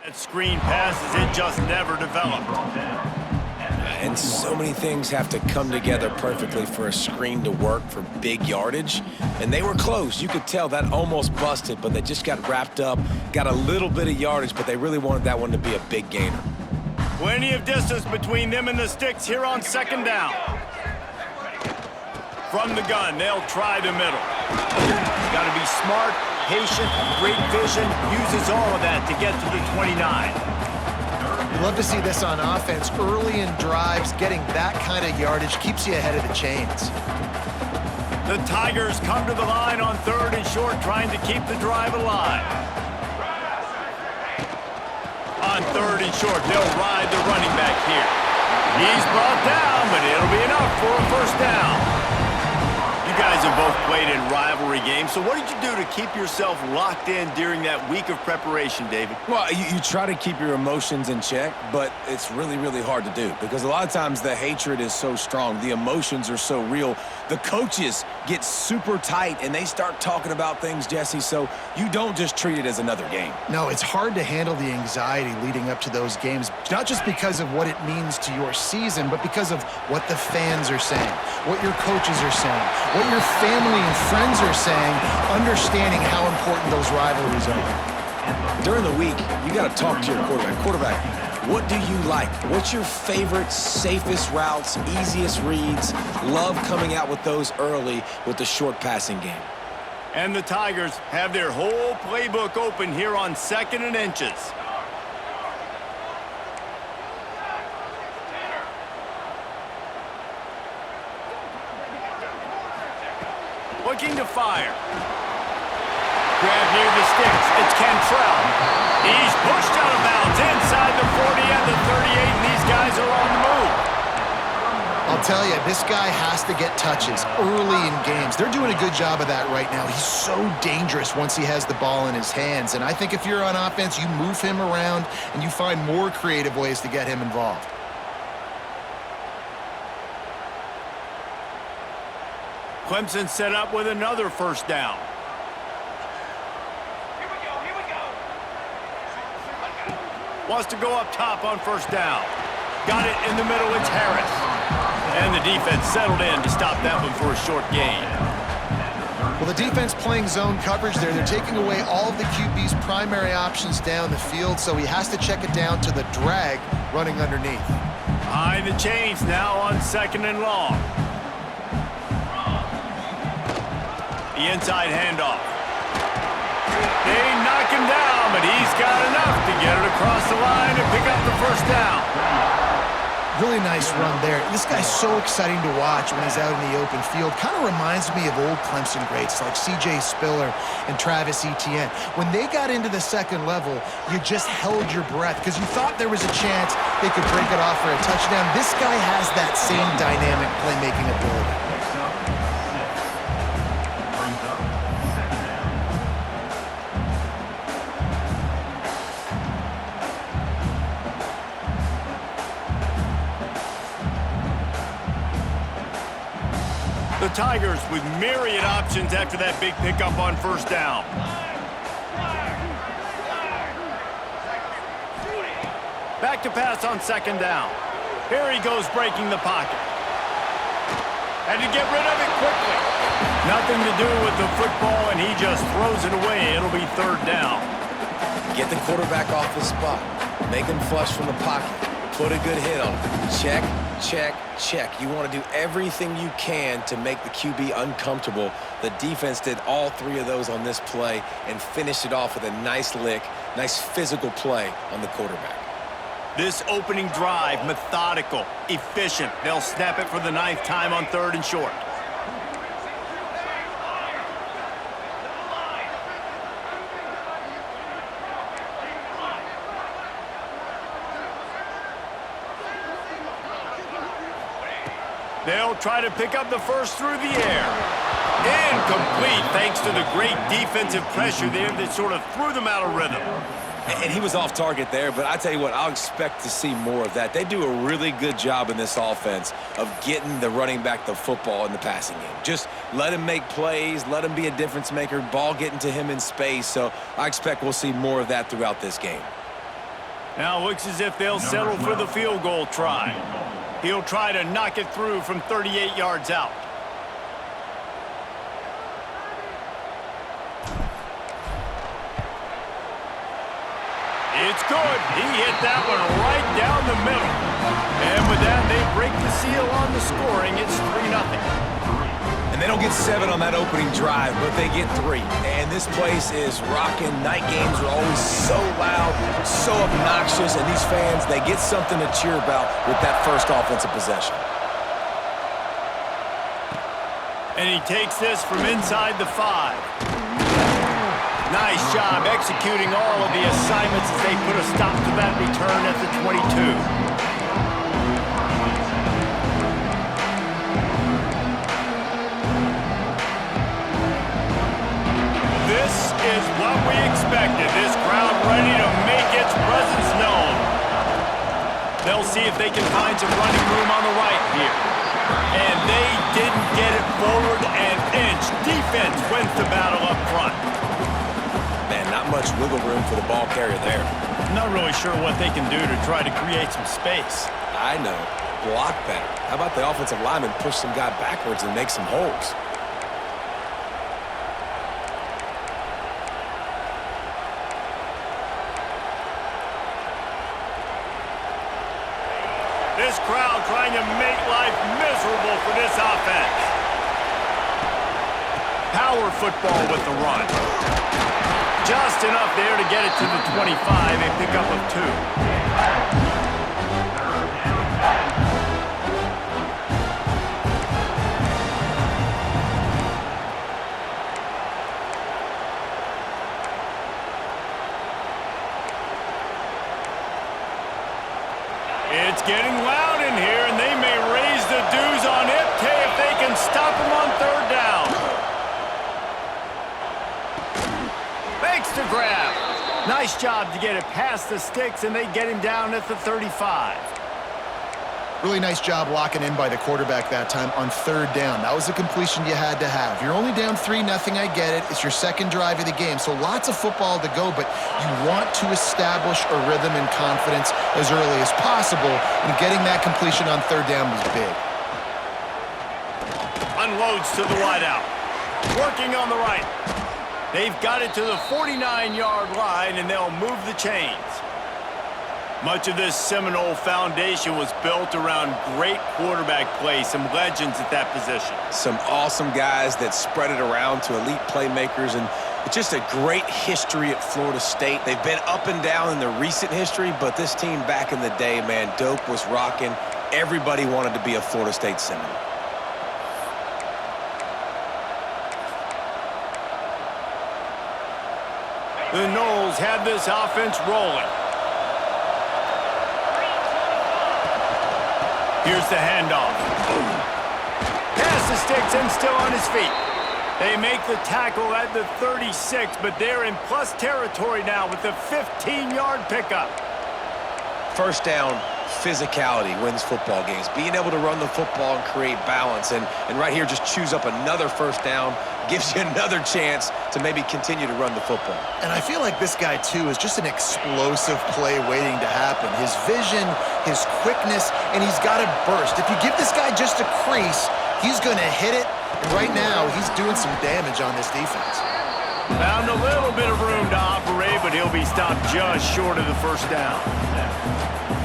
That screen passes, it just never developed. And so many things have to come together perfectly for a screen to work for big yardage. And they were close. You could tell that almost busted, but they just got wrapped up, got a little bit of yardage, but they really wanted that one to be a big gainer. Plenty of distance between them and the sticks here on second down. From the gun, they'll try the middle. Got to be smart, patient, great vision, uses all of that to get to the 29. You love to see this on offense. Early in drives, getting that kind of yardage keeps you ahead of the chains. The Tigers come to the line on third and short, trying to keep the drive alive. On third and short, they'll ride the running back here. He's brought down, but it'll be enough for a first down. You guys have both played in rivalry games, so what did you do to keep yourself locked in during that week of preparation, David? Well, you try to keep your emotions in check, but it's really, really hard to do because a lot of times the hatred is so strong. The emotions are so real. The coaches get super tight, and they start talking about things, Jesse, so you don't just treat it as another game. No, it's hard to handle the anxiety leading up to those games, not just because of what it means to your season, but because of what the fans are saying, what your coaches are saying, what your family and friends are saying, understanding how important those rivalries are. During the week, you got to talk to your quarterback. What do you like? What's your favorite, safest routes, easiest reads? Love coming out with those early with the short passing game. And the Tigers have their whole playbook open here on second and inches. Looking to fire. Grab near the sticks. It's Cantrell. He's pushed out of bounds inside the 40 and the 38, and these guys are on the move. I'll tell you, this guy has to get touches early in games. They're doing a good job of that right now. He's so dangerous once he has the ball in his hands, and I think if you're on offense, you move him around and you find more creative ways to get him involved. Clemson set up with another first down. Wants to go up top on first down. Got it in the middle, it's Harris. And the defense settled in to stop that one for a short gain. Well, the defense playing zone coverage there. They're taking away all of the QB's primary options down the field, so he has to check it down to the drag running underneath. Behind the chains now on second and long. The inside handoff. They knock him down, but he's got enough to get it across the line and pick up the first down. Really nice run there. This guy's so exciting to watch when he's out in the open field. Kind of reminds me of old Clemson greats like C.J. Spiller and Travis Etienne. When they got into the second level, you just held your breath because you thought there was a chance they could break it off for a touchdown. This guy has that same dynamic playmaking ability. The Tigers with myriad options after that big pickup on first down. Back to pass on second down. Here he goes breaking the pocket. Had to get rid of it quickly. Nothing to do with the football, and he just throws it away. It'll be third down. Get the quarterback off the spot. Make him flush from the pocket. Put a good hit on him. Check, check, check. You want to do everything you can to make the QB uncomfortable. The defense did all three of those on this play and finished it off with a nice lick, nice physical play on the quarterback. This opening drive, methodical, efficient. They'll snap it for the 9th time on third and short. They'll try to pick up the first through the air. Incomplete, thanks to the great defensive pressure there that sort of threw them out of rhythm. And he was off target there, but I tell you what, I'll expect to see more of that. They do a really good job in this offense of getting the running back the football in the passing game. Just let him make plays, let him be a difference maker, ball getting to him in space. So I expect we'll see more of that throughout this game. Now it looks as if they'll settle for the field goal try. He'll try to knock it through from 38 yards out. It's good. He hit that one right down the middle. And with that, they break the seal on the scoring. It's 3-0. And they don't get 7 on that opening drive, but they get 3. And this place is rocking. Night games are always so loud, so obnoxious, and these fans, they get something to cheer about with that first offensive possession. And he takes this from inside the 5. Nice job executing all of the assignments as they put a stop to that return at the 22. This is what we expected. This crowd ready to make its presence known. They'll see if they can find some running room on the right here. And they didn't get it forward an inch. Defense wins the battle up front. Man, not much wiggle room for the ball carrier there. I'm not really sure what they can do to try to create some space. I know. Block better. How about the offensive lineman push some guy backwards and make some holes? This crowd trying to make life miserable for this offense. Power football with the run. Just enough there to get it to the 25, a pickup of 2. It's getting loud in here, and they may raise the dues on Iptay if they can stop him on 3rd down. Makes the grab. Nice job to get it past the sticks, and they get him down at the 35. Really nice job locking in by the quarterback that time on 3rd down. That was a completion you had to have. You're only down 3-0, I get it. It's your second drive of the game, so lots of football to go, but you want to establish a rhythm and confidence as early as possible, and getting that completion on 3rd down was big. Unloads to the wideout. Working on the right. They've got it to the 49-yard line, and they'll move the chains. Much of this Seminole foundation was built around great quarterback play, some legends at that position. Some awesome guys that spread it around to elite playmakers, and it's just a great history at Florida State. They've been up and down in the recent history, but this team back in the day, man, Doak was rocking. Everybody wanted to be a Florida State Seminole. The Noles have this offense rolling. Here's the handoff. Pass the sticks and still on his feet. They make the tackle at the 36, but they're in plus territory now with the 15-yard pickup. 1st down, physicality wins football games. Being able to run the football and create balance. And right here, just choose up another 1st down, gives you another chance to maybe continue to run the football. And I feel like this guy, too, is just an explosive play waiting to happen. His vision, his quickness, and he's got to burst. If you give this guy just a crease, he's going to hit it. And right now, he's doing some damage on this defense. Found a little bit of room to operate, but he'll be stopped just short of the 1st down.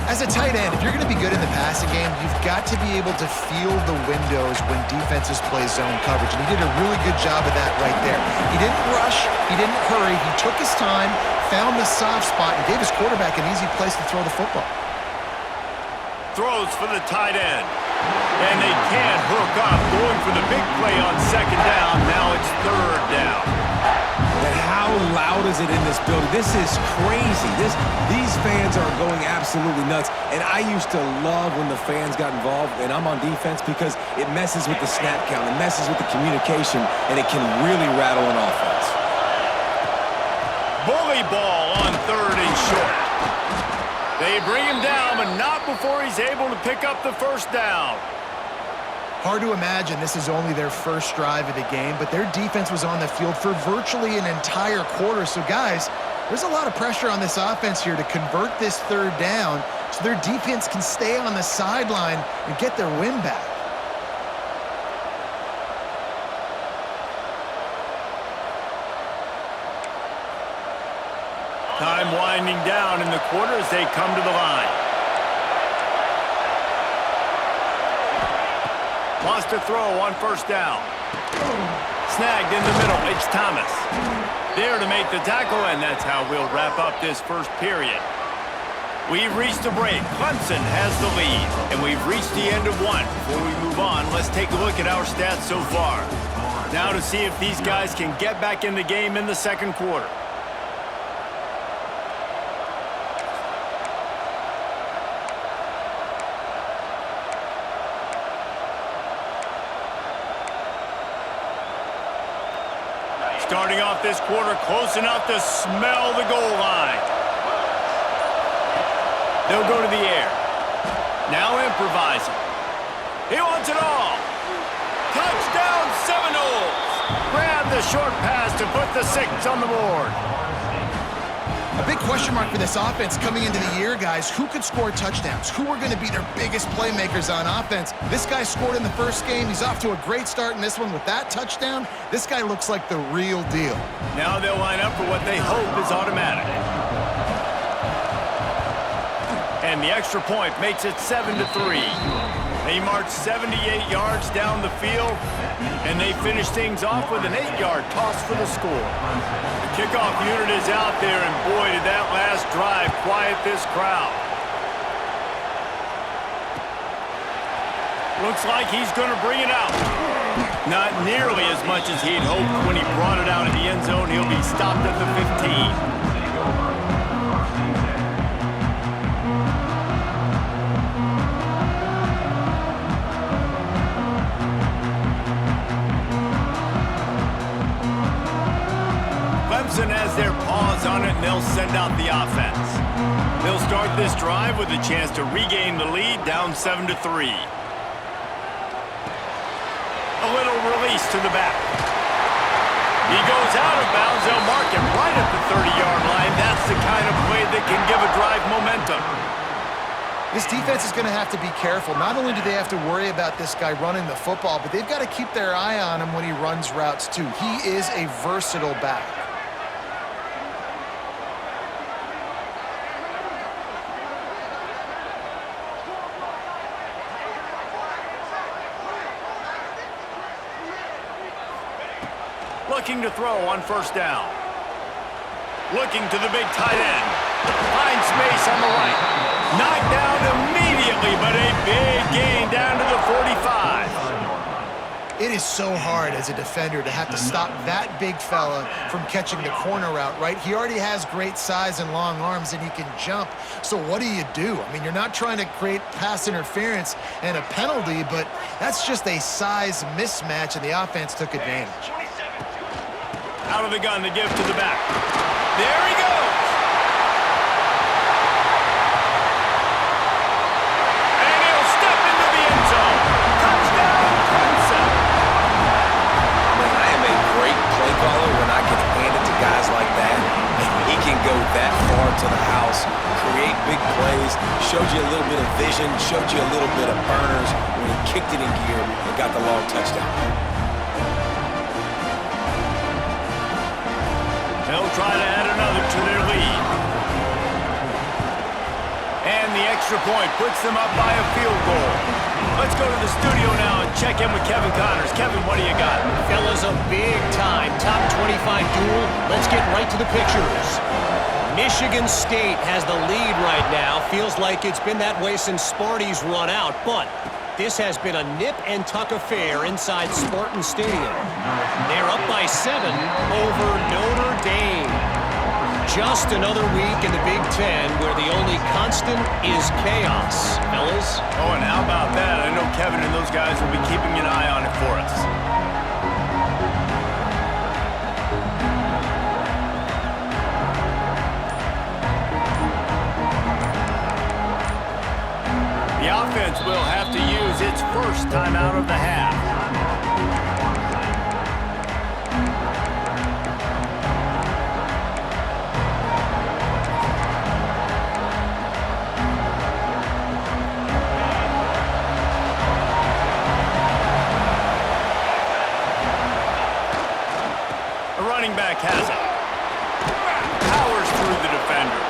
As a tight end, if you're going to be good in the passing game, you've got to be able to feel the windows when defenses play zone coverage, and he did a really good job of that right there. He didn't rush, he didn't hurry, he took his time, found the soft spot, and gave his quarterback an easy place to throw the football. Throws for the tight end. And they can't hook up, going for the big play on 2nd down. Now it's 3rd down. And how loud is it in this building? This is crazy. These fans are going absolutely nuts. And I used to love when the fans got involved, and I'm on defense, because it messes with the snap count, it messes with the communication, and it can really rattle an offense. Bully ball on 3rd and They bring him down, but not before he's able to pick up the first down. Hard to imagine this is only their first drive of the game, but their defense was on the field for virtually an entire quarter. So, guys, there's a lot of pressure on this offense here to convert this third down so their defense can stay on the sideline and get their win back. Time winding down in the quarter as they come to the line. Lost to throw on first down. Snagged in the middle. It's Thomas. There to make the tackle, and that's how we'll wrap up this first period. We've reached a break. Clemson has the lead, and we've reached the end of one. Before we move on, let's take a look at our stats so far. Now to see if these guys can get back in the game in the second quarter. Starting off this quarter close enough to smell the goal line. They'll go to the air. Now improvising. He wants it all. Touchdown Seminoles. Grab the short pass to put the 6 on the board. A big question mark for this offense coming into the year, guys. Who could score touchdowns? Who are going to be their biggest playmakers on offense? This guy scored in the first game. He's off to a great start in this one with that touchdown. This guy looks like the real deal. Now they'll line up for what they hope is automatic. And the extra point makes it 7-3. They march 78 yards down the field, and they finish things off with an 8-yard toss for the score. The kickoff unit is out there, and boy, did that last drive quiet this crowd. Looks like he's going to bring it out. Not nearly as much as he'd hoped when he brought it out of the end zone. He'll be stopped at the 15. Clemson has their paws on it, and they'll send out the offense. They'll start this drive with a chance to regain the lead, down 7-3. A little release to the back. He goes out of bounds. They'll mark him right at the 30-yard line. That's the kind of play that can give a drive momentum. This defense is going to have to be careful. Not only do they have to worry about this guy running the football, but they've got to keep their eye on him when he runs routes too. He is a versatile back. Looking to throw on first down. Looking to the big tight end. Finds space on the right. Knocked down immediately, but a big gain down to the 45. It is so hard as a defender to have to stop that big fella from catching the corner route, right? He already has great size and long arms, and he can jump. So what do? I mean, you're not trying to create pass interference and a penalty, but that's just a size mismatch, and the offense took advantage. Out of the gun, the give to the back. There he goes. And he'll step into the end zone. Touchdown, Clemson. Man, I am a great play caller when I can hand it to guys like that. And he can go that far to the house, create big plays, showed you a little bit of vision, showed you a little bit of burners when he kicked it in gear and got the long touchdown. They'll try to add another to their lead. And the extra point puts them up by a field goal. Let's go to the studio now and check in with Kevin Connors. Kevin, what do you got? Fellas, a big-time top 25 duel. Let's get right to the pictures. Michigan State has the lead right now. Feels like it's been that way since Sparty's run out, but this has been a nip-and-tuck affair inside Spartan Stadium. They're up by 7 over Notre Dame. Just another week in the Big Ten where the only constant is chaos, fellas. Oh, and how about that? I know Kevin and those guys will be keeping an eye on it for us. offense will have to use its first timeout of the half. The running back has it. Powers through the defender.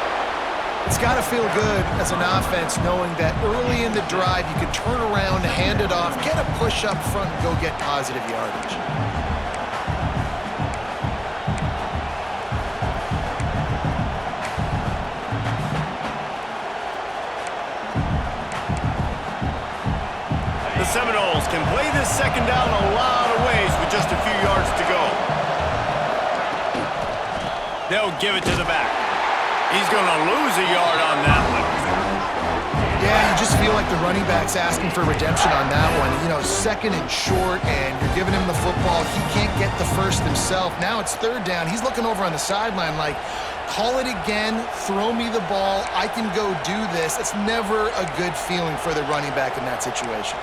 It's got to feel good as an offense knowing that early in the drive you can turn around, hand it off, get a push up front, and go get positive yardage. The Seminoles can play this second down a lot of ways with just a few yards to go. They'll give it to the back. He's going to lose a yard on that one. Yeah, you just feel like the running back's asking for redemption on that one. You know, second and short, and you're giving him the football. He can't get the first himself. Now it's third down. He's looking over on the sideline like, call it again, throw me the ball, I can go do this. It's never a good feeling for the running back in that situation.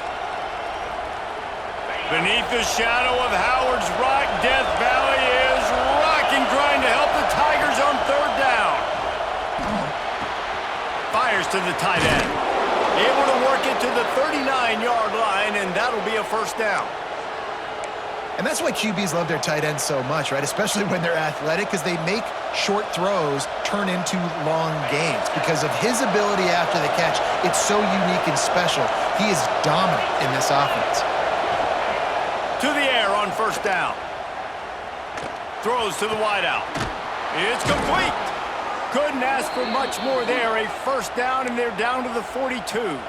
Beneath the shadow of Howard's Rock, Death Valley is rocking, trying to help the Tigers on third down. Fires to the tight end. Able to work it to the 39-yard line, and that'll be a first down. And that's why QBs love their tight ends so much, right? Especially when they're athletic, because they make short throws turn into long gains. Because of his ability after the catch, it's so unique and special. He is dominant in this offense. To the air on first down. Throws to the wideout. It's complete. Couldn't ask for much more there. A first down, and they're down to the 42.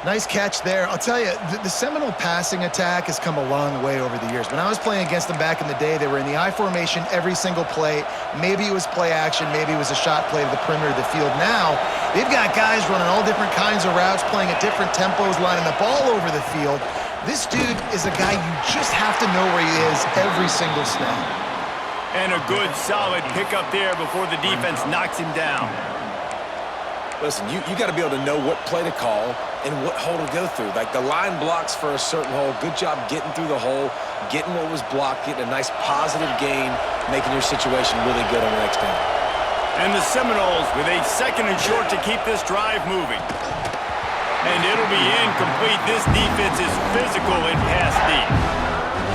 Nice catch there. I'll tell you, the Seminole passing attack has come a long way over the years. When I was playing against them back in the day, they were in the I formation every single play. Maybe it was play action. Maybe it was a shot play to the perimeter of the field. Now, they've got guys running all different kinds of routes, playing at different tempos, lining up all over the field. This dude is a guy you just have to know where he is every single snap. And a good, solid pickup there before the defense knocks him down. Listen, you got to be able to know what play to call and what hole to go through. Like the line blocks for a certain hole. Good job getting through the hole, getting what was blocked, getting a nice positive gain, making your situation really good on the next down. And the Seminoles with a second and short to keep this drive moving. And it'll be incomplete. This defense is physical in pass deep.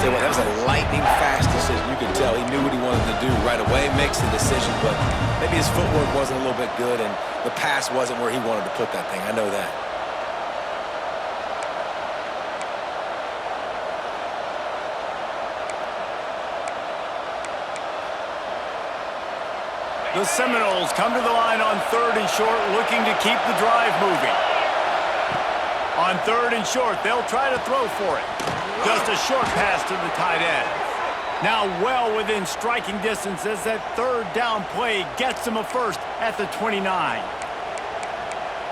Tell you what, that was a lightning-fast decision. You could tell he knew what he wanted to do right away, makes the decision, but maybe his footwork wasn't a little bit good, and the pass wasn't where he wanted to put that thing. I know that. The Seminoles come to the line on third and short, looking to keep the drive moving. On third and short, they'll try to throw for it. Just a short pass to the tight end. Now well within striking distance as that third down play gets them a first at the 29.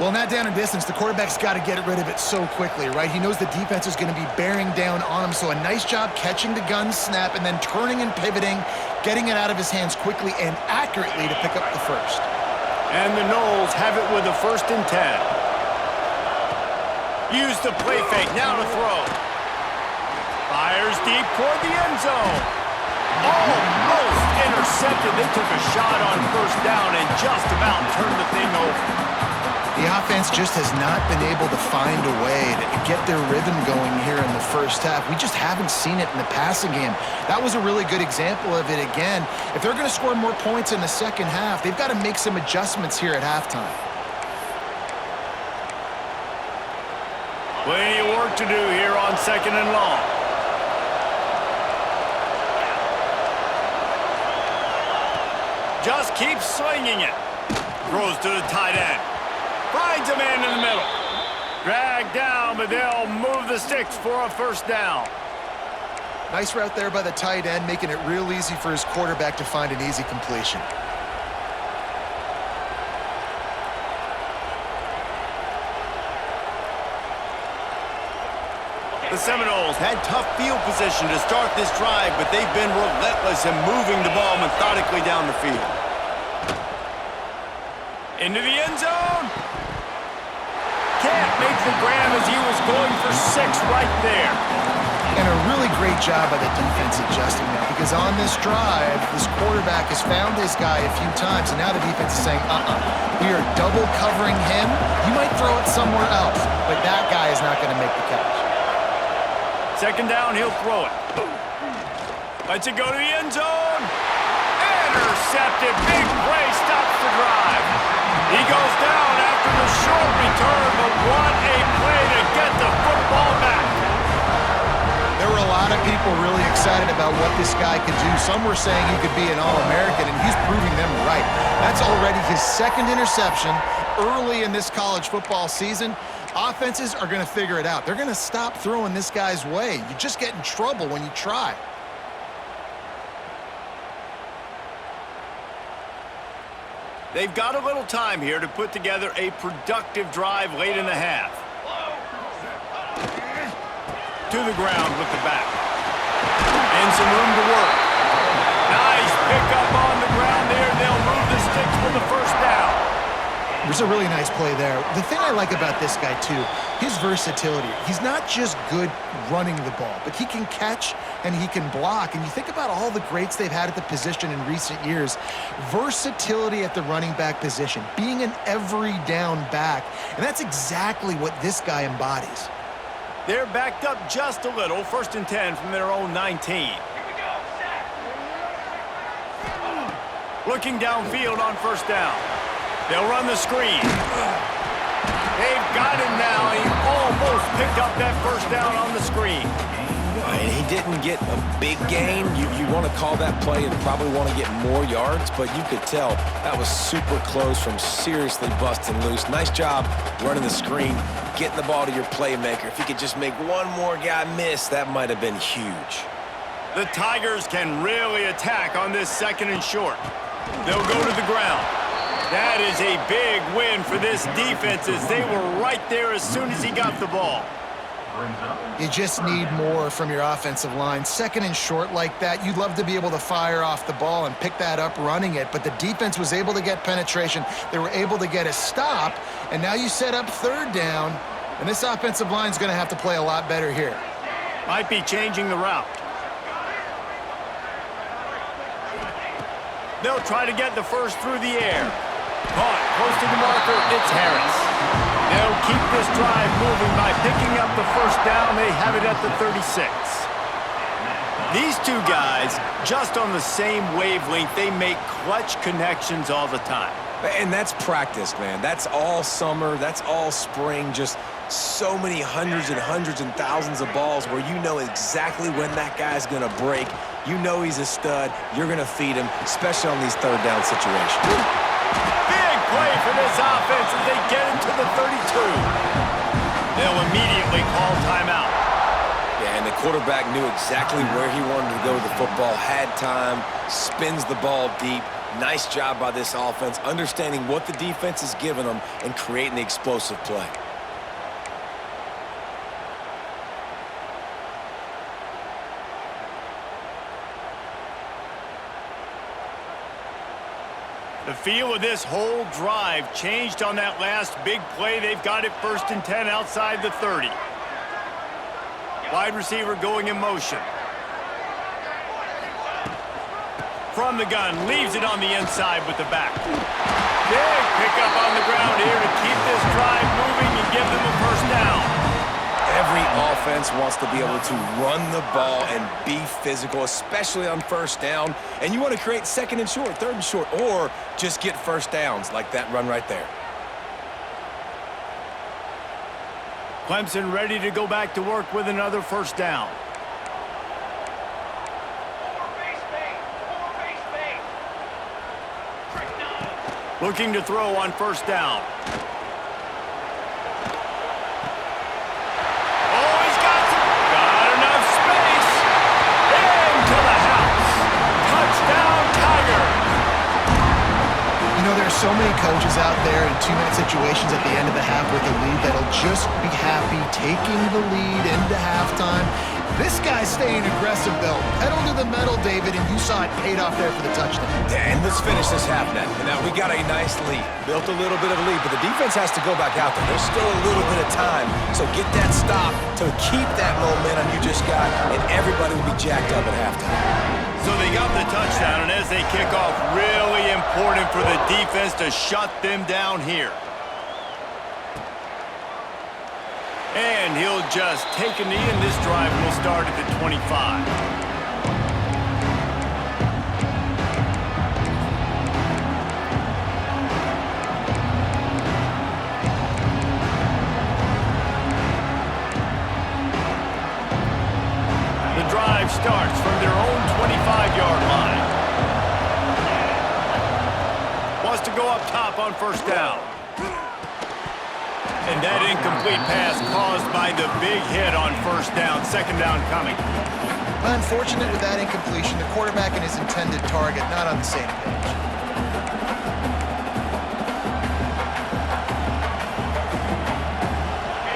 Well, in that down and distance, the quarterback's got to get rid of it so quickly, right? He knows the defense is going to be bearing down on him, so a nice job catching the gun snap and then turning and pivoting, getting it out of his hands quickly and accurately to pick up the first. And the Noles have it with a 1st and 10. Use the play fake, now to throw. Fires deep toward the end zone. Almost intercepted. They took a shot on first down and just about turned the thing over. The offense just has not been able to find a way to get their rhythm going here in the first half. We just haven't seen it in the passing game. That was a really good example of it again. If they're going to score more points in the second half, they've got to make some adjustments here at halftime. Plenty of work to do here on second and long. Just keeps swinging it. Throws to the tight end. Finds a man in the middle. Dragged down, but they'll move the sticks for a first down. Nice route there by the tight end, making it real easy for his quarterback to find an easy completion. The Seminoles had tough field position to start this drive, but they've been relentless in moving the ball methodically down the field. Into the end zone. Can't make the grab as he was going for 6 right there. And a really great job by the defense adjusting that, because on this drive, this quarterback has found this guy a few times, and now the defense is saying, we are double covering him. You might throw it somewhere else, but that guy is not going to make the catch. Second down, he'll throw it. Lets it go to the end zone. Intercepted. Big play stops the drive. He goes down after the short return, but what a play to get the football back. There were a lot of people really excited about what this guy could do. Some were saying he could be an All-American, and he's proving them right. That's already his second interception early in this college football season. Offenses are going to figure it out. They're going to stop throwing this guy's way. You just get in trouble when you try. They've got a little time here to put together a productive drive late in the half. To the ground with the back. And some room to work. Nice pickup on the ground there. They'll move the sticks for the first down. There's a really nice play there. The thing I like about this guy, too, his versatility. He's not just good running the ball, but he can catch and he can block. And you think about all the greats they've had at the position in recent years. Versatility at the running back position, being an every down back. And that's exactly what this guy embodies. They're backed up just a little. 1st and 10 from their own 19. Looking downfield on 1st down. They'll run the screen. They've got him now. He almost picked up that 1st down on the screen. And he didn't get a big gain. You want to call that play and probably want to get more yards, but you could tell that was super close from seriously busting loose. Nice job running the screen, getting the ball to your playmaker. If he could just make one more guy miss, that might have been huge. The Tigers can really attack on this 2nd and short. They'll go to the ground. That is a big win for this defense, as they were right there as soon as he got the ball. You just need more from your offensive line. 2nd and short like that, you'd love to be able to fire off the ball and pick that up running it, but the defense was able to get penetration. They were able to get a stop, and now you set up 3rd down, and this offensive line is going to have to play a lot better here. Might be changing the route. They'll try to get the first through the air. Caught close to the marker, it's Harris. They'll keep this drive moving by picking up the 1st down. They have it at the 36. These two guys, just on the same wavelength, they make clutch connections all the time. And that's practice, man. That's all summer. That's all spring. Just so many hundreds and thousands of balls where you know exactly when that guy's going to break. You know he's a stud. You're going to feed him, especially on these 3rd down situations. Big play for this offense as they get into the 32. They'll immediately call timeout. Yeah, and the quarterback knew exactly where he wanted to go with the football, had time, spins the ball deep. Nice job by this offense, understanding what the defense is giving them and creating the explosive play. The feel of this whole drive changed on that last big play. They've got it 1st and 10 outside the 30. Wide receiver going in motion. From the gun, leaves it on the inside with the back. Big pickup on the ground here to keep this drive moving and give them a 1st down. Every offense wants to be able to run the ball and be physical, especially on 1st down. And you want to create 2nd and short, 3rd and short, or just get 1st downs like that run right there. Clemson ready to go back to work with another 1st down. Looking to throw on 1st down. So many coaches out there in 2-minute situations at the end of the half with a lead that'll just be happy taking the lead into halftime. This guy's staying aggressive, though. Pedal to the metal, David, and you saw it paid off there for the touchdown. And let's finish this half now. Now, we got a nice lead. Built a little bit of a lead, but the defense has to go back out there. There's still a little bit of time, so get that stop to keep that momentum you just got, and everybody will be jacked up at halftime. So they got the touchdown, and as they kick off, really important for the defense to shut them down here. And he'll just take a knee, and this drive will start at the 25. The drive starts from their own 25-yard line. Wants to go up top on first down. And that incomplete pass caused by the big hit on first down. Second down coming. Unfortunate with that incompletion. The quarterback and his intended target not on the same page.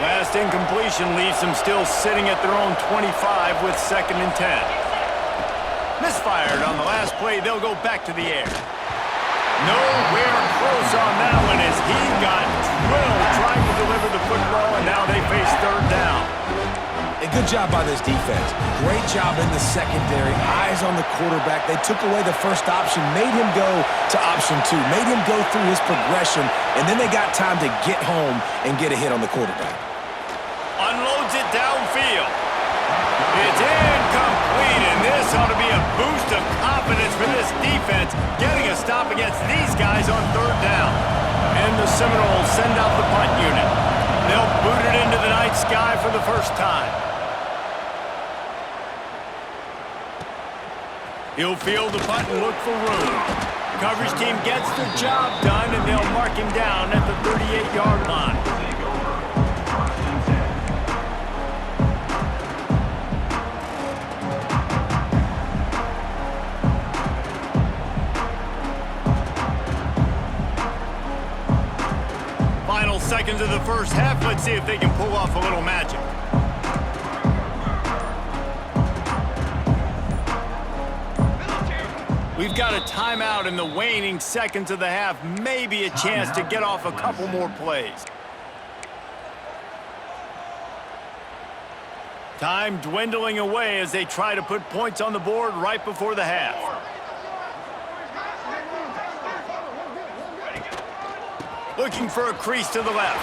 Last incompletion leaves them still sitting at their own 25 with 2nd and 10. Misfired on the last play. They'll go back to the air. Nowhere close on that one as he got drilled trying to deliver the football, and now they face third down. A good job by this defense. Great job in the secondary. Eyes on the quarterback. They took away the first option, made him go to option 2, made him go through his progression, and then they got time to get home and get a hit on the quarterback. Unloads it downfield. It's incomplete, and this ought to be a boost of confidence for this defense, getting a stop against these guys on third down. And the Seminoles send out the punt unit. They'll boot it into the night sky for the first time. He'll field the punt and look for room. Coverage team gets the job done, and they'll mark him down at the 38-yard line. Final seconds of the first half. Let's see if they can pull off a little magic. We've got a timeout in the waning seconds of the half. Maybe a chance to get off a couple more plays. Time dwindling away as they try to put points on the board right before the half. Looking for a crease to the left.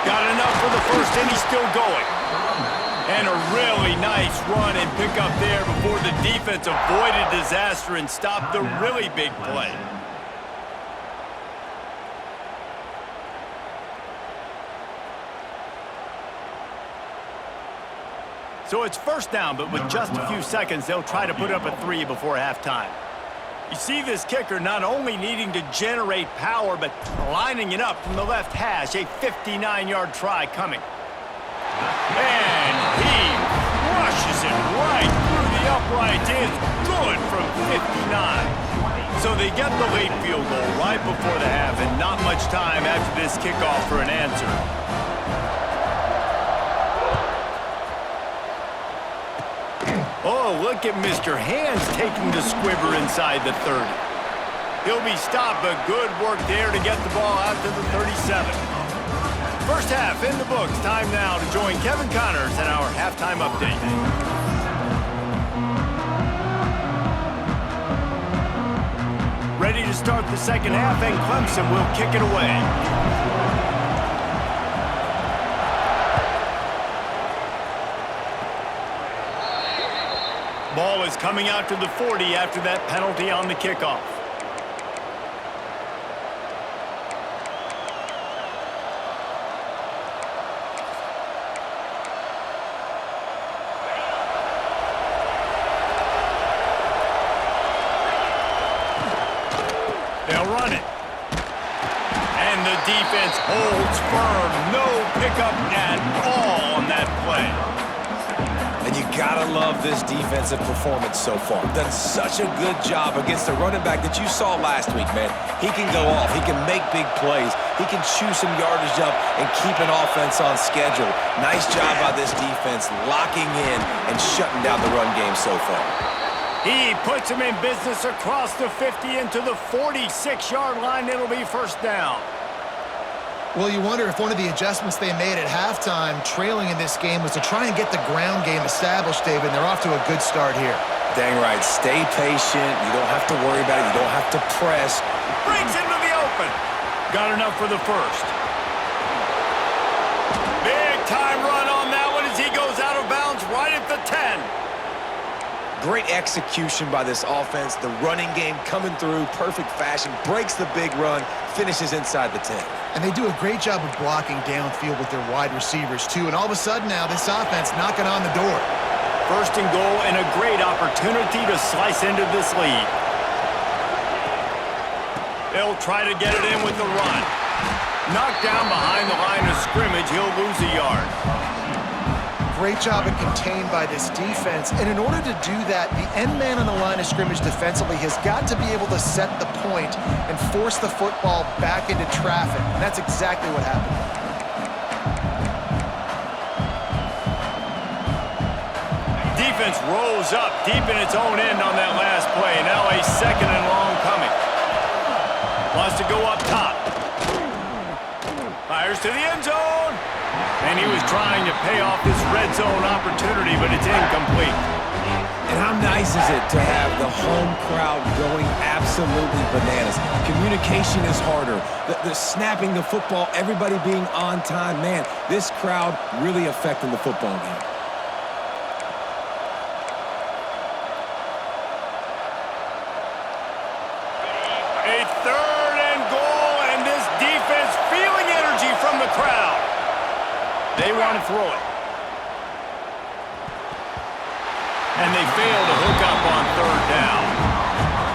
Got enough for the first, and he's still going. And a really nice run and pick up there before the defense avoided disaster and stopped the really big play. So it's first down, but with just a few seconds, they'll try to put up a 3 before halftime. You see this kicker not only needing to generate power, but lining it up from the left hash. A 59-yard try coming. And he crushes it right through the uprights. It's good from 59. So they get the late field goal right before the half, and not much time after this kickoff for an answer. Oh, look at Mr. Hands taking the squibber inside the 30. He'll be stopped, but good work there to get the ball out to the 37. First half in the books. Time now to join Kevin Connors in our halftime update. Ready to start the second half, and Clemson will kick it away. Ball is coming out to the 40 after that penalty on the kickoff. They'll run it. And the defense holds firm. No pickup at all on that play. And And you gotta love this defensive performance so far. Done such a good job against the running back that you saw last week, man. He can go off. He can make big plays. He can chew some yardage up and keep an offense on schedule. Nice job by this defense locking in and shutting down the run game so far. He puts him in business across the 50 into the 46-yard line. It'll be first down. Well, you wonder if one of the adjustments they made at halftime, trailing in this game, was to try and get the ground game established, David, and they're off to a good start here. Dang right. Stay patient. You don't have to worry about it. You don't have to press. Brings into the open. Got enough for the first. Big time run on that one as he goes out of bounds right at the 10. Great execution by this offense. The running game coming through, perfect fashion, breaks the big run, finishes inside the 10. And they do a great job of blocking downfield with their wide receivers, too. And all of a sudden now, this offense knocking on the door. First and goal and a great opportunity to slice into this lead. They'll try to get it in with the run. Knocked down behind the line of scrimmage, he'll lose a yard. Great job of contained by this defense. And in order to do that, the end man on the line of scrimmage defensively has got to be able to set the point and force the football back into traffic. And that's exactly what happened. Defense rolls up deep in its own end on that last play. Now a second and long coming. Wants to go up top. Fires to the end zone. And he was trying to pay off this red zone opportunity, but it's incomplete. And how nice is it to have the home crowd going absolutely bananas? Communication is harder. The snapping the football, everybody being on time. Man, this crowd really affecting the football game. A third and goal, and this defense feeling energy from the crowd. They want to throw it. And they fail to hook up on third down.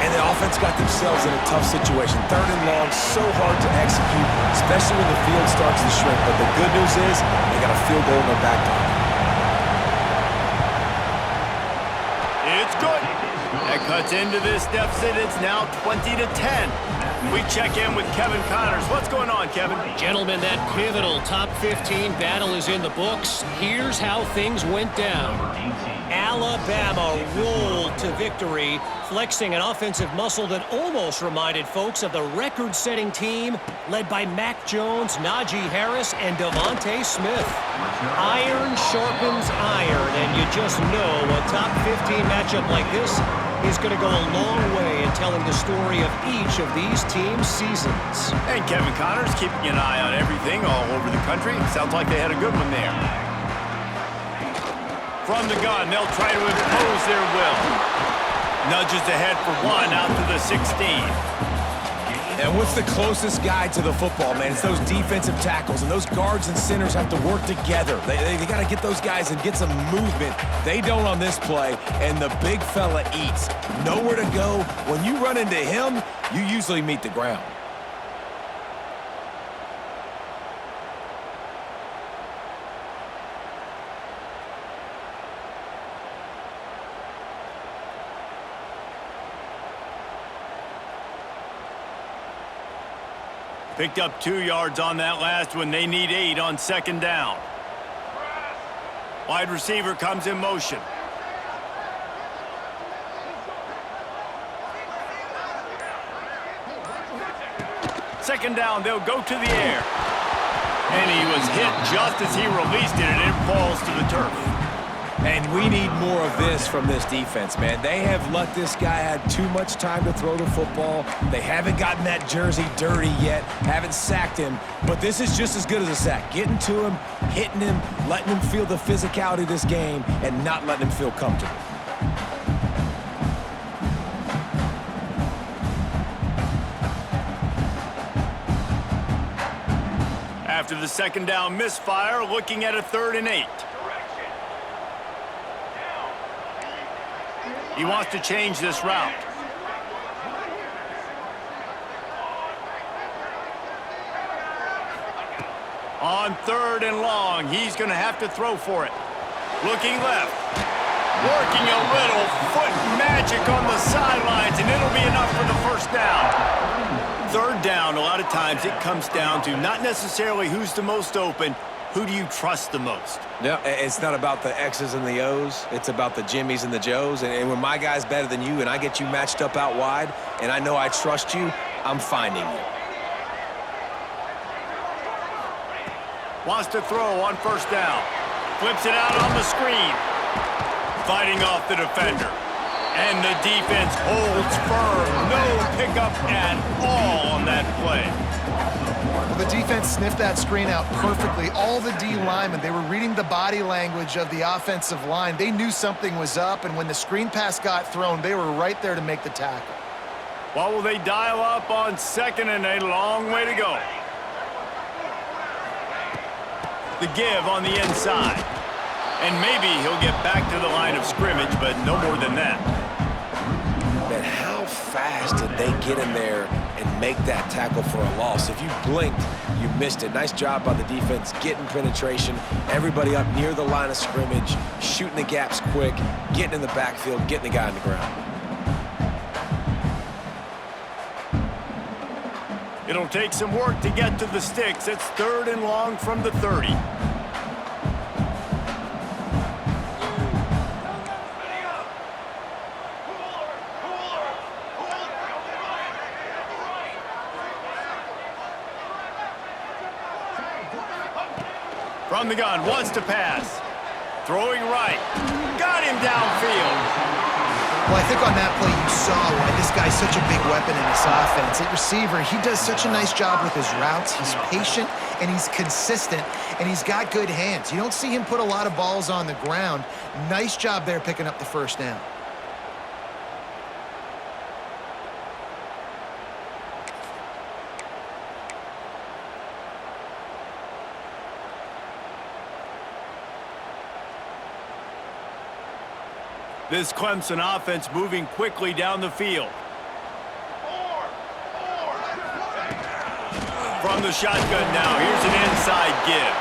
And the offense got themselves in a tough situation. Third and long, so hard to execute, especially when the field starts to shrink. But the good news is they got a field goal in their back pocket. It's good. That cuts into this deficit. It's now 20-10. We check in with Kevin Connors. What's going on, Kevin? Gentlemen, that pivotal top 15 battle is in the books. Here's how things went down. Alabama rolled to victory, flexing an offensive muscle that almost reminded folks of the record-setting team led by Mac Jones, Najee Harris, and Devontae Smith. Iron sharpens iron, and you just know a top 15 matchup like this is going to go a long way in telling the story of each of these teams' seasons. And Kevin Connors keeping an eye on everything all over the country. Sounds like they had a good one there. From the gun, they'll try to impose their will. Nudges ahead for one out to the 16. And what's the closest guy to the football, man? It's those defensive tackles, and those guards and centers have to work together. They got to get those guys and get some movement. They don't on this play, and the big fella eats. Nowhere to go. When you run into him, you usually meet the ground. Picked up 2 yards on that last one. They need 8 on second down. Wide receiver comes in motion. Second down, they'll go to the air. And he was hit just as he released it, and it falls to the turf. And we need more of this from this defense, man. They have let this guy have too much time to throw the football. They haven't gotten that jersey dirty yet, haven't sacked him. But this is just as good as a sack. Getting to him, hitting him, letting him feel the physicality of this game, and not letting him feel comfortable. After the second down misfire, looking at a 3rd and 8. He wants to change this route. On 3rd and long, he's going to have to throw for it. Looking left. Working a little foot magic on the sidelines, and it'll be enough for the first down. Third down, a lot of times it comes down to not necessarily who's the most open, who do you trust the most? No, it's not about the X's and the O's. It's about the Jimmies and the Joes. And when my guy's better than you and I get you matched up out wide and I know I trust you, I'm finding you. Wants to throw on first down. Flips it out on the screen. Fighting off the defender. And the defense holds firm. No pickup at all on that play. Well, the defense sniffed that screen out perfectly. All the D linemen, they were reading the body language of the offensive line. They knew something was up, and when the screen pass got thrown, they were right there to make the tackle. What will they dial up on second and a long way to go? The give on the inside. And maybe he'll get back to the line of scrimmage, but no more than that. Man, how fast did they get in there and make that tackle for a loss? If you blinked, you missed it. Nice job by the defense getting penetration. Everybody up near the line of scrimmage, shooting the gaps quick, getting in the backfield, getting the guy on the ground. It'll take some work to get to the sticks. It's third and long from the 30. From the gun, wants to pass. Throwing right. Got him downfield. Well, I think on that play you saw why this guy's such a big weapon in this offense. At receiver, he does such a nice job with his routes. He's patient, and he's consistent, and he's got good hands. You don't see him put a lot of balls on the ground. Nice job there picking up the first down. This Clemson offense moving quickly down the field. From the shotgun now, here's an inside give.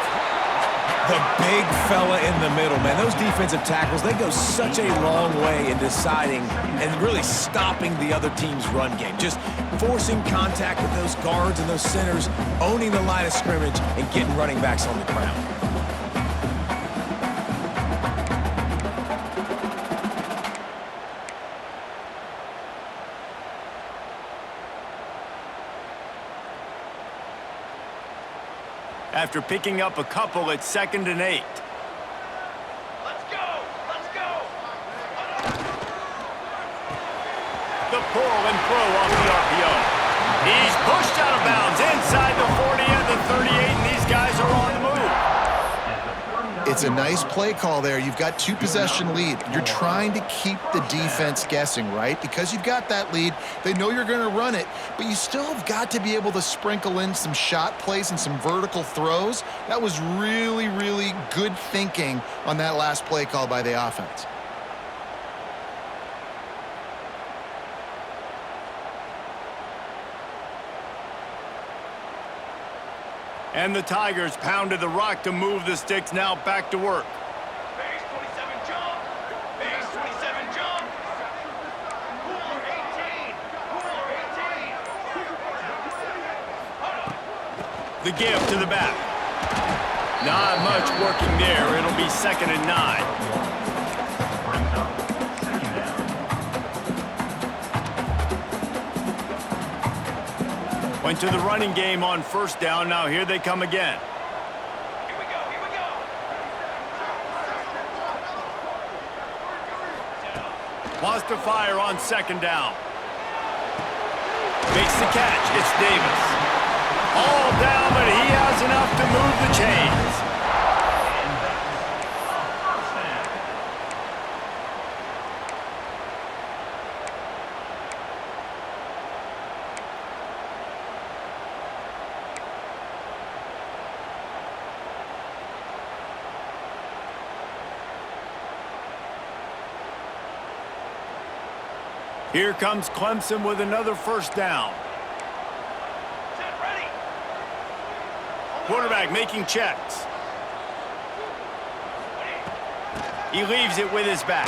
The big fella in the middle, man. Those defensive tackles, they go such a long way in deciding and really stopping the other team's run game. Just forcing contact with those guards and those centers, owning the line of scrimmage, and getting running backs on the ground. After picking up a couple at 2nd and 8. Let's go! Let's go! The pull and throw off the RPO. He's pushed out of bounds inside the 40 and the 38, and these guys are on the move. It's a nice play call there. You've got 2-possession lead. You're trying to keep the defense guessing, right? Because you've got that lead. They know you're going to run it, but you still have got to be able to sprinkle in some shot plays and some vertical throws. That was really, really good thinking on that last play call by the offense. And the Tigers pounded the rock to move the sticks, now back to work. Base 27 jump! Base 27 jump! Cooler 18! Cooler 18! The give to the back. Not much working there. It'll be 2nd and 9. Went to the running game on first down. Now here they come again. Here we go, here we go! Wants to fire on 2nd down. Makes the catch. It's Davis. All down, but he has enough to move the chains. Here comes Clemson with another first down. Set ready! Quarterback making checks. He leaves it with his back.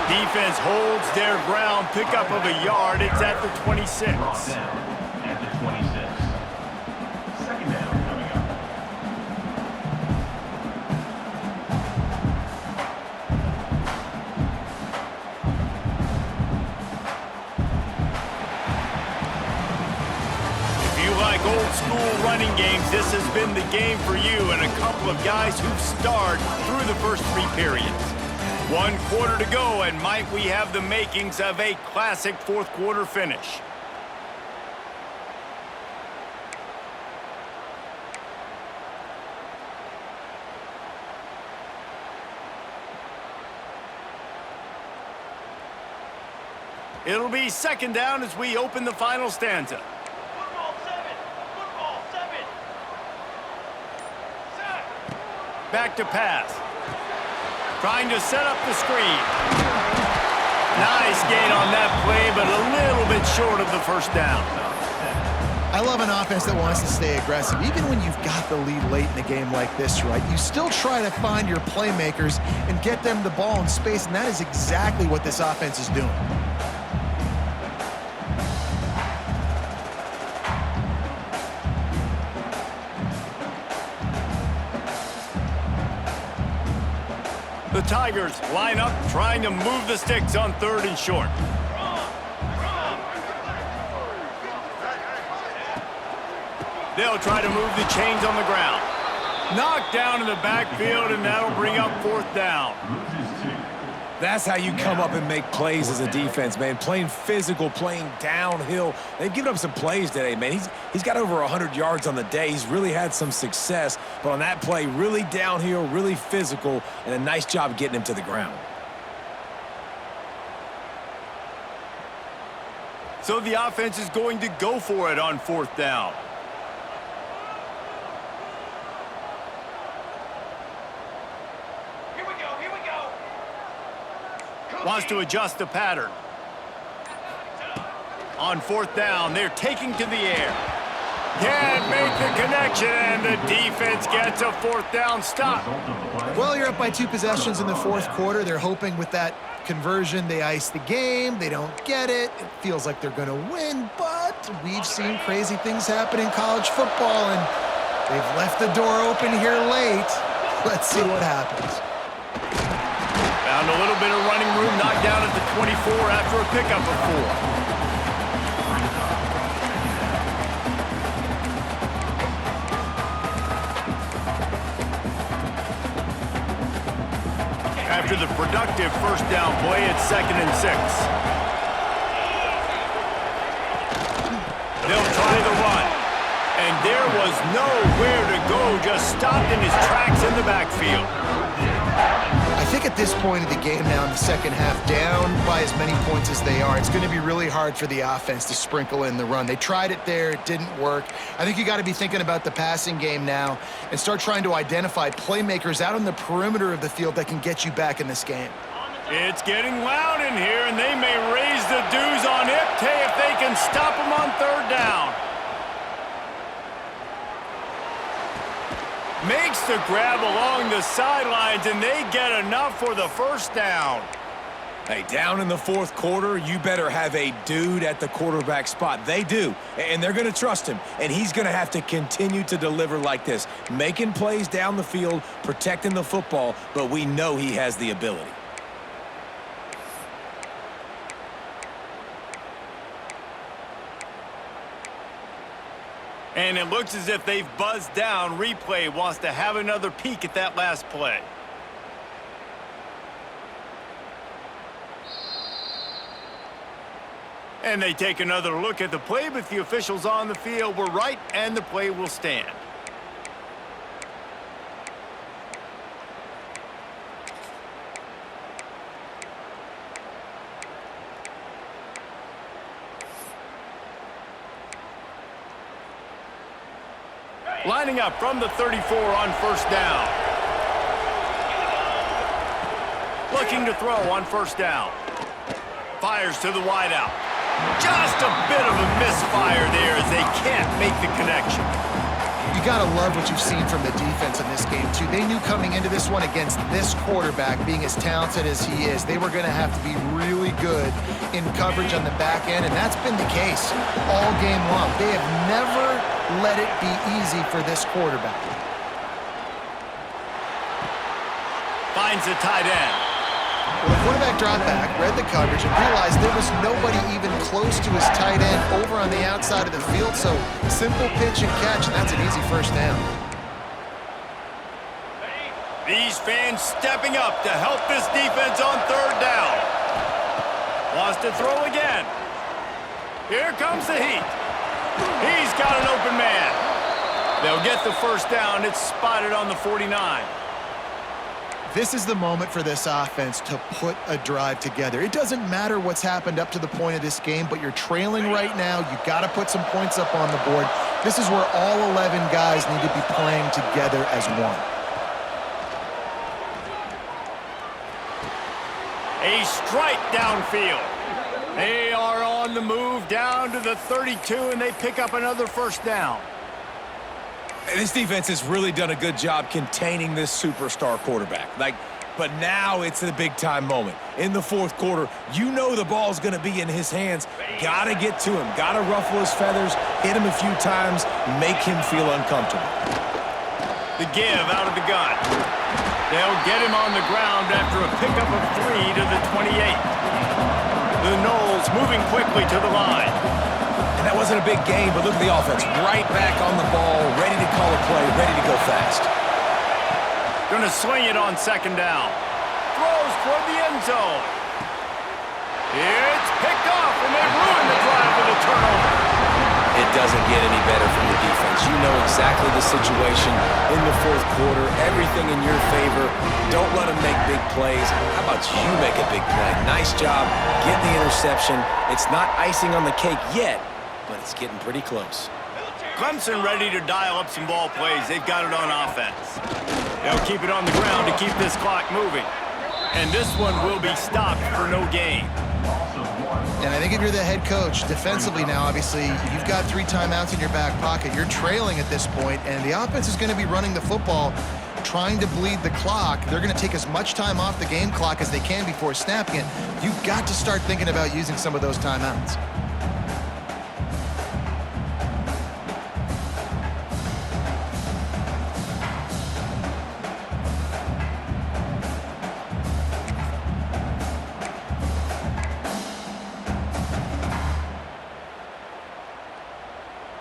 Defense holds their ground, pickup of a yard. It's at the 26. At the 26. Second down coming up. If you like old school running games, this has been the game for you and a couple of guys who've starred through the first 3 periods. 1 quarter to go, and might we have the makings of a classic fourth quarter finish. It'll be second down as we open the final stanza. Football 7. Football 7. Set. Back to pass. Trying to set up the screen. Nice gain on that play, but a little bit short of the first down. I love an offense that wants to stay aggressive. Even when you've got the lead late in a game like this, right, you still try to find your playmakers and get them the ball in space, and that is exactly what this offense is doing. The Tigers line up, trying to move the sticks on 3rd and short. They'll try to move the chains on the ground. Knocked down in the backfield, and that'll bring up 4th down. That's how you come up and make plays as a defense, man. Playing physical, playing downhill. They've given up some plays today, man. He's got over 100 yards on the day. He's really had some success. But on that play, really downhill, really physical, and a nice job getting him to the ground. So the offense is going to go for it on 4th down. Here we go. Here we go. Wants to adjust the pattern. On 4th down, they're taking to the air. Can't make the connection, and the defense gets a 4th down stop. Well, you're up by 2 possessions in the 4th quarter. They're hoping with that conversion they ice the game. They don't get it. It feels like they're going to win, but we've seen crazy things happen in college football, and they've left the door open here late. Let's see what happens. Found a little bit of running room, knocked down at the 24 after a pickup of 4. After the productive first down play, it's 2nd and 6. They'll try the run. And there was nowhere to go, just stopped in his tracks in the backfield. I think at this point of the game now in the second half, down by as many points as they are, it's going to be really hard for the offense to sprinkle in the run. They tried it there. It didn't work. I think you got to be thinking about the passing game now and start trying to identify playmakers out on the perimeter of the field that can get you back in this game. It's getting loud in here, and they may raise the dues on Ipte if they can stop him on 3rd down. Makes the grab along the sidelines, and they get enough for the first down. Hey, down in the 4th quarter, you better have a dude at the quarterback spot. They do, and they're going to trust him, and he's going to have to continue to deliver like this, making plays down the field, protecting the football, but we know he has the ability. And it looks as if they've buzzed down. Replay wants to have another peek at that last play. And they take another look at the play, but the officials on the field were right, and the play will stand. Lining up from the 34 on 1st down. Looking to throw on 1st down. Fires to the wideout. Just a bit of a misfire there as they can't make the connection. You got to love what you've seen from the defense in this game, too. They knew coming into this one against this quarterback, being as talented as he is, they were going to have to be really good in coverage on the back end, and that's been the case all game long. They have never let it be easy for this quarterback. Finds the tight end. Well, the quarterback dropped back, read the coverage, and realized there was nobody even close to his tight end over on the outside of the field, so simple pitch and catch, and that's an easy first down. These fans stepping up to help this defense on third down. Wants to throw again. Here comes the heat. He's got an open man. They'll get the first down. It's spotted on the 49. This is the moment for this offense to put a drive together. It doesn't matter what's happened up to the point of this game, but you're trailing right now. You've got to put some points up on the board. This is where all 11 guys need to be playing together as one. A strike downfield. They are on the move down to the 32, and they pick up another first down. This defense has really done a good job containing this superstar quarterback. But now it's the big-time moment. In the fourth quarter, you know the ball's going to be in his hands. Got to get to him. Got to ruffle his feathers, hit him a few times, make him feel uncomfortable. The give out of the gun. They'll get him on the ground after a pickup of 3 to the 28. The Noles moving quickly to the line. And that wasn't a big game, but look at the offense. Right back on the ball, ready to call a play, ready to go fast. Gonna swing it on second down. Throws toward the end zone. It's picked off, and they ruin the drive with a turnover. It doesn't get any better from the defense. You know exactly the situation in the fourth quarter. Everything in your favor. Don't let them make big plays. How about you make a big play? Nice job getting the interception. It's not icing on the cake yet, but it's getting pretty close. Clemson ready to dial up some ball plays. They've got it on offense. They'll keep it on the ground to keep this clock moving. And this one will be stopped for no gain. And I think if you're the head coach, defensively now, obviously, you've got 3 timeouts in your back pocket. You're trailing at this point, and the offense is going to be running the football, trying to bleed the clock. They're going to take as much time off the game clock as they can before snapping it. You've got to start thinking about using some of those timeouts.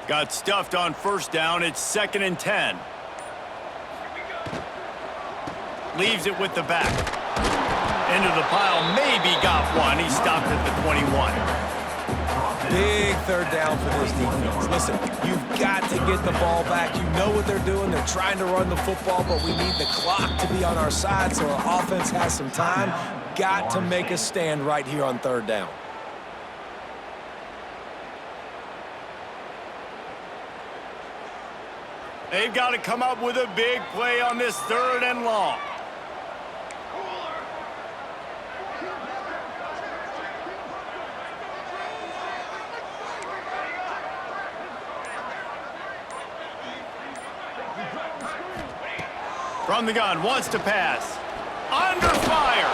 Got stuffed on first down. It's 2nd and 10. Leaves it with the back. Into the pile. Maybe got one. He stopped at the 21. Big third down for this defense. Listen, you've got to get the ball back. You know what they're doing. They're trying to run the football, but we need the clock to be on our side so our offense has some time. Got to make a stand right here on third down. They've got to come up with a big play on this 3rd and long. From the gun, wants to pass. Under fire.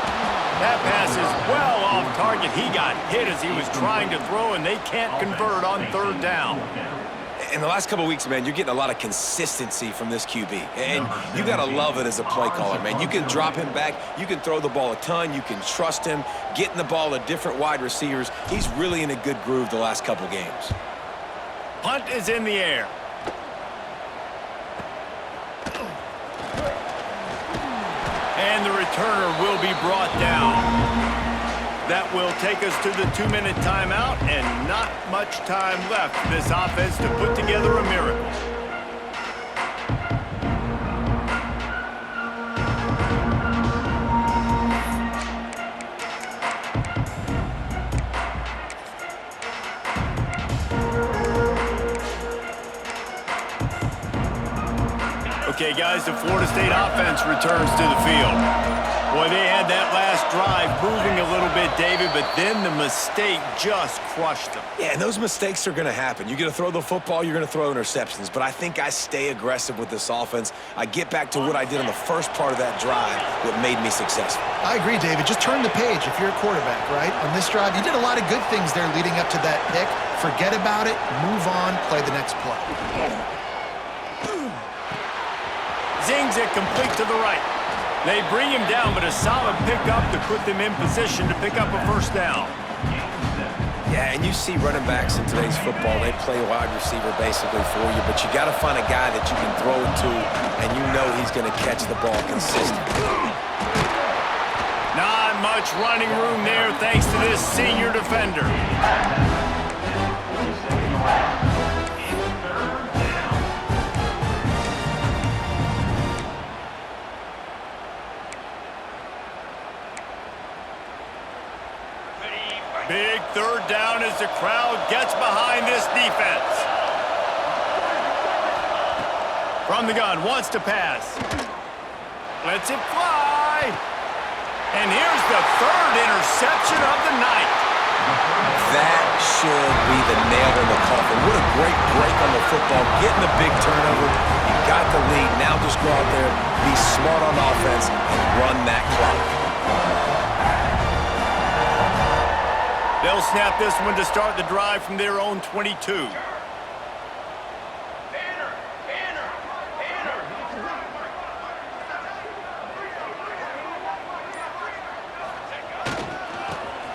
That pass is well off target. He got hit as he was trying to throw, and they can't convert on 3rd down. In the last couple of weeks, man, you're getting a lot of consistency from this QB. And you got to love it as a play caller, man. You can drop him back. You can throw the ball a ton. You can trust him, getting the ball to different wide receivers. He's really in a good groove the last couple games. Punt is in the air. And the returner will be brought down. That will take us to the 2-minute timeout, and not much time left for this offense to put together a miracle. Okay, guys, the Florida State offense returns to the field. Boy, they had that last drive moving a little bit, David, but then the mistake just crushed them. Yeah, and those mistakes are going to happen. You're going to throw the football, you're going to throw interceptions. But I think I stay aggressive with this offense. I get back to what I did on the first part of that drive, what made me successful. I agree, David. Just turn the page if you're a quarterback, right? On this drive, you did a lot of good things there leading up to that pick. Forget about it, move on, play the next play. Zings it complete to the right. They bring him down, but a solid pickup to put them in position to pick up a first down. Yeah, and you see running backs in today's football, they play wide receiver basically for you, but you got to find a guy that you can throw it to, and you know he's going to catch the ball consistently. Not much running room there thanks to this senior defender. Big third down as the crowd gets behind this defense. From the gun, wants to pass. Lets it fly. And here's the third interception of the night. That should be the nail in the coffin. What a great break on the football. Getting the big turnover. You got the lead. Now just go out there, be smart on offense, and run that clock. They'll snap this one to start the drive from their own 22.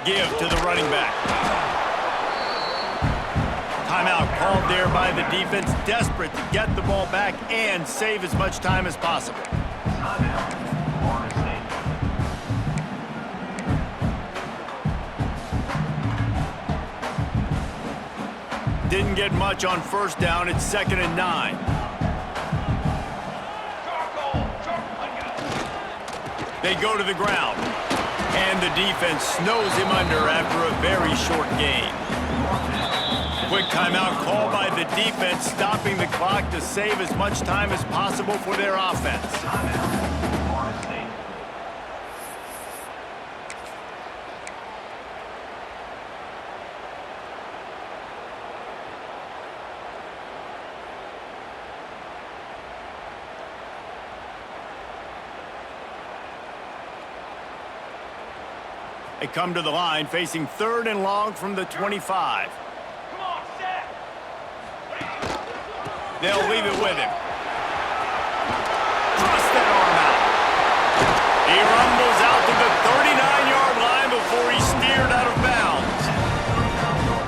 Give to the running back. Timeout called there by the defense, desperate to get the ball back and save as much time as possible. Didn't get much on first down. It's 2nd and 9. They go to the ground. And the defense snows him under after a very short gain. Quick timeout called by the defense, stopping the clock to save as much time as possible for their offense. They come to the line facing 3rd and long from the 25. They'll leave it with him. Thrust that arm out. He rumbles out to the 39-yard line before he's steered out of bounds.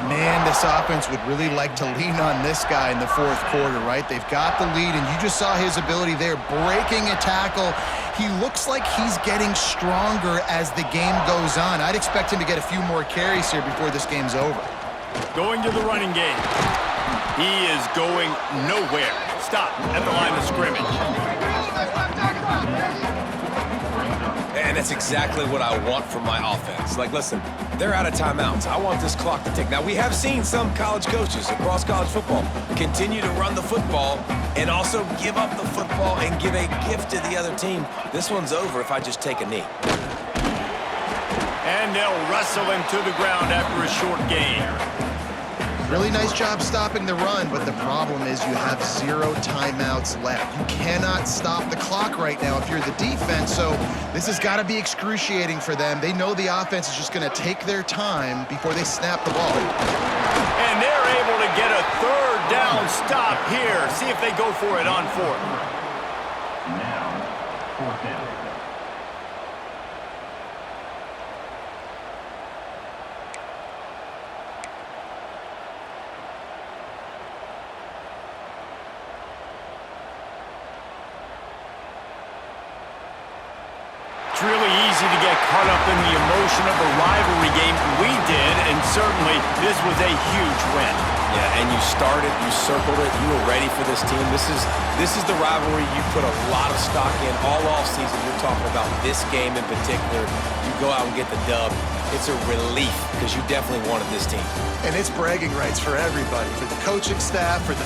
Man, this offense would really like to lean on this guy in the 4th quarter, right? They've got the lead, and you just saw his ability there, breaking a tackle. He looks like he's getting stronger as the game goes on. I'd expect him to get a few more carries here before this game's over. Going to the running game. He is going nowhere. Stop at the line of scrimmage. And that's exactly what I want from my offense. Like, listen, they're out of timeouts. I want this clock to tick. Now, we have seen some college coaches across college football continue to run the football and also give up the football and give a gift to the other team. This one's over if I just take a knee. And they'll wrestle him to the ground after a short gain. Really nice job stopping the run, but the problem is you have 0 timeouts left. You cannot stop the clock right now if you're the defense, so this has got to be excruciating for them. They know the offense is just going to take their time before they snap the ball. And they're able to get a 3rd down stop here. See if they go for it on 4th. Now, 4th down. It's really easy to get caught up in the emotion of a rivalry game. We did, and certainly this was a huge win. Yeah, and you started, you circled it, you were ready for this team. This is the rivalry you put a lot of stock in all offseason. You're talking about this game in particular. You go out and get the dub. It's a relief because you definitely wanted this team. And it's bragging rights for everybody, for the coaching staff, for the